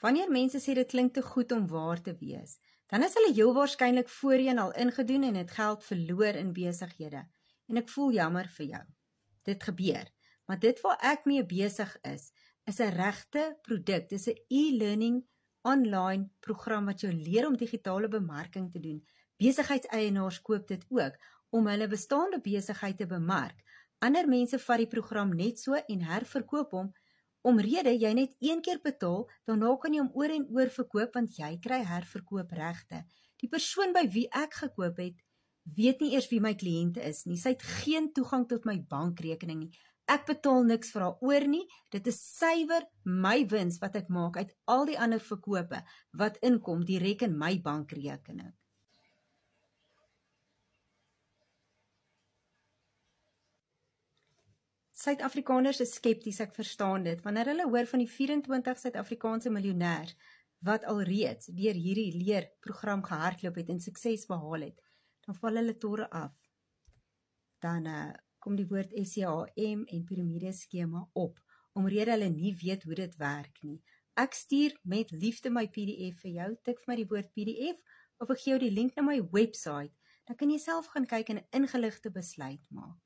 Wanneer mense sê dit klink te goed om waar te wees, dan is hulle heel waarskynlik voorheen al ingedoen en het geld verloor in besighede. En ek voel jammer vir jou. Dit gebeur. Maar dit waar ek mee besig is 'n regte produk. Dis 'n e-learning online program wat jou leer om digitale bemarking te doen. Besigheidseienaars koop dit ook om hulle bestaande besigheid te bemark. Ander mense vat die program net so en herverkoop hom, omrede jy net een keer betaal, daarna kan jy hom oor en oor verkoop want jy kry herverkoopregte. Die persoon by wie ek gekoop het, weet nie eers wie my kliënte is nie. Sy het geen toegang tot my bankrekening nie. Ek betaal niks vir haar oor nie. Dit is suiwer my wins wat ek maak uit al die ander verkope wat inkom direk in my bankrekening. Suid-Afrikaners is skepties, ek verstaan dit, wanneer hulle hoor van die 24 Suid-Afrikaanse miljonêers wat alreeds deur hierdie leerprogram gehardloop het en sukses behaal het, dan val hulle torre af. Dan kom die woord SCHM en piramideskema op, omrede hulle nie weet hoe dit werk nie. Ek stuur met liefde my PDF vir jou, tik vir my die woord PDF, of ek gee jou die link na my website, dan kan jy self gaan kyk en 'n ingeligte besluit maak.